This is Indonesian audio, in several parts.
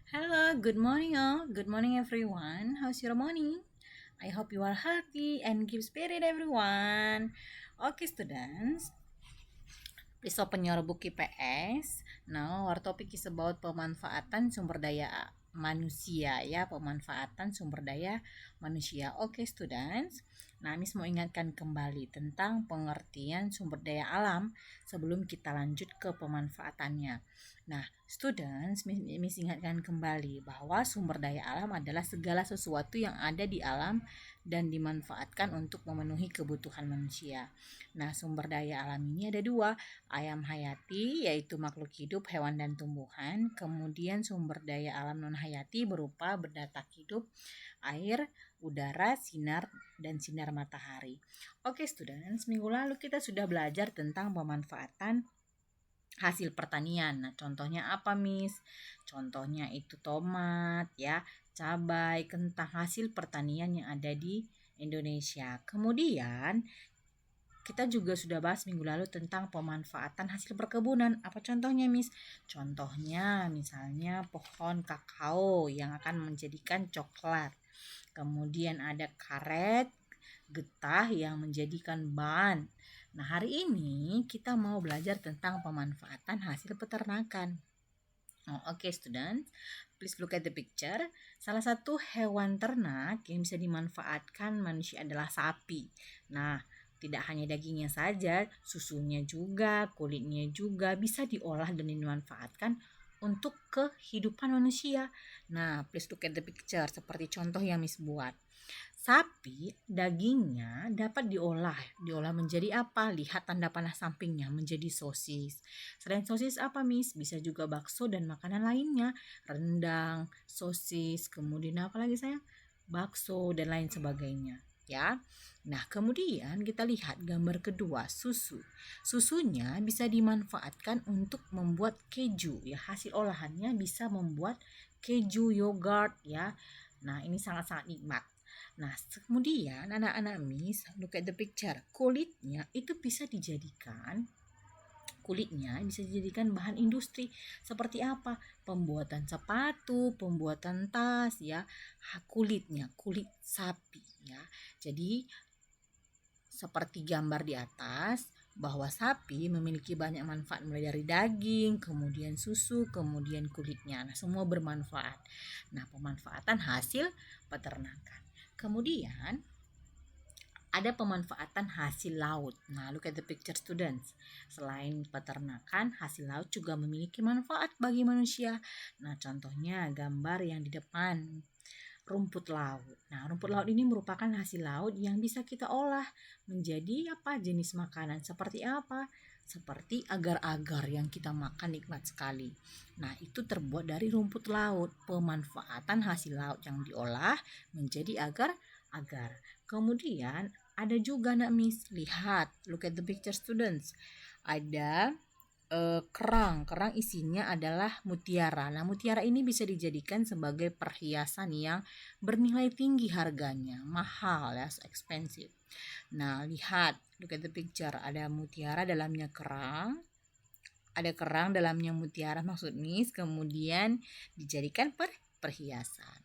Hello, good morning all. Good morning everyone. How's your morning? I hope you are healthy and keep spirit everyone. Okay students, please open your book IPS. Now our topic is about pemanfaatan sumber daya manusia ya, pemanfaatan sumber daya manusia. Oke students. Nah, Miss mau ingatkan kembali tentang pengertian sumber daya alam sebelum kita lanjut ke pemanfaatannya. Nah, students, Miss ingatkan kembali bahwa sumber daya alam adalah segala sesuatu yang ada di alam dan dimanfaatkan untuk memenuhi kebutuhan manusia. Nah, sumber daya alam ini ada dua, ayam hayati yaitu makhluk hidup, hewan dan tumbuhan. Kemudian sumber daya alam non hayati berupa benda tak hidup, air, udara, sinar dan sinar matahari. Oke students, minggu lalu kita sudah belajar tentang pemanfaatan hasil pertanian. Nah, contohnya apa, Miss? Contohnya itu tomat ya, cabai, kentang, hasil pertanian yang ada di Indonesia. Kemudian kita juga sudah bahas minggu lalu tentang pemanfaatan hasil perkebunan. Apa contohnya, Miss? Contohnya misalnya pohon kakao yang akan menjadikan coklat. Kemudian ada karet, getah yang menjadikan ban. Nah, hari ini kita mau belajar tentang pemanfaatan hasil peternakan. Oke, student, please look at the picture. Salah satu hewan ternak yang bisa dimanfaatkan manusia adalah sapi. Nah, tidak hanya dagingnya saja, susunya juga, kulitnya juga bisa diolah dan dimanfaatkan untuk kehidupan manusia. Nah, please look at the picture seperti contoh yang Miss buat. Sapi dagingnya dapat diolah menjadi apa? Lihat tanda panah sampingnya, menjadi sosis. Selain sosis apa, Miss? Bisa juga bakso dan makanan lainnya, rendang, sosis, kemudian apa lagi sayang? Bakso dan lain sebagainya, ya. Nah, kemudian kita lihat gambar kedua, susu. Susunya bisa dimanfaatkan untuk membuat keju, ya. Hasil olahannya bisa membuat keju, yogurt, ya. Nah, ini sangat-sangat nikmat. Nah, kemudian anak-anak Miss, look at the picture. Kulitnya bisa dijadikan bahan industri seperti apa? Pembuatan sepatu, pembuatan tas ya. Kulitnya, kulit sapi ya. Jadi seperti gambar di atas bahwa sapi memiliki banyak manfaat mulai dari daging, kemudian susu, kemudian kulitnya. Nah, semua bermanfaat. Nah, pemanfaatan hasil peternakan. Kemudian ada pemanfaatan hasil laut. Nah, look at the picture students. Selain peternakan, hasil laut juga memiliki manfaat bagi manusia. Nah, contohnya gambar yang di depan, rumput laut. Nah, rumput laut ini merupakan hasil laut yang bisa kita olah menjadi apa? Jenis makanan seperti apa? Seperti agar-agar yang kita makan nikmat sekali. Nah, itu terbuat dari rumput laut. Pemanfaatan hasil laut yang diolah menjadi agar-agar. Kemudian ada juga nak Miss, lihat, look at the picture students. Ada kerang isinya adalah mutiara. Nah, mutiara ini bisa dijadikan sebagai perhiasan yang bernilai tinggi harganya, mahal ya, so expensive. Nah, lihat, look at the picture, ada mutiara dalamnya kerang, ada kerang dalamnya mutiara maksud Miss, kemudian dijadikan perhiasan.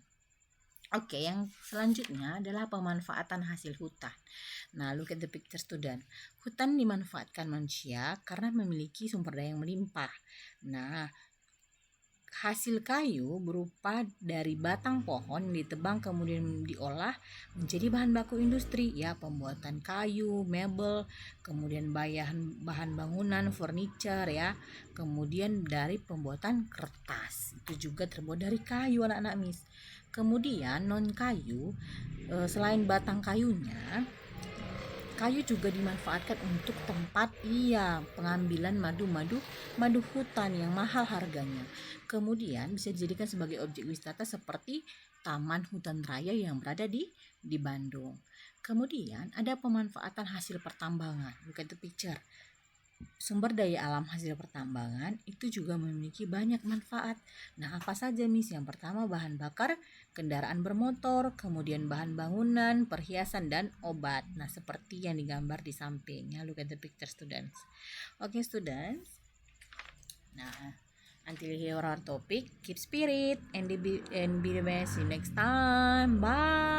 Oke, yang selanjutnya adalah pemanfaatan hasil hutan. Nah, look at the picture student. Hutan dimanfaatkan manusia karena memiliki sumber daya yang melimpah. Nah, hasil kayu berupa dari batang pohon ditebang kemudian diolah menjadi bahan baku industri ya, pembuatan kayu, mebel, kemudian bahan bangunan, furniture ya, kemudian dari pembuatan kertas itu juga terbuat dari kayu anak-anak Miss. Kemudian non kayu, selain batang kayunya, kayu juga dimanfaatkan untuk tempat pengambilan madu hutan yang mahal harganya. Kemudian bisa dijadikan sebagai objek wisata seperti Taman Hutan Raya yang berada di Bandung. Kemudian ada pemanfaatan hasil pertambangan. Look at the picture. Sumber daya alam hasil pertambangan itu juga memiliki banyak manfaat. Nah, apa saja Miss? Yang pertama bahan bakar kendaraan bermotor, kemudian bahan bangunan, perhiasan dan obat. Nah, seperti yang digambar di sampingnya. Look at the picture students. Oke, students. Nah, Until you hear our topic, keep spirit and be the best. See you next time. Bye.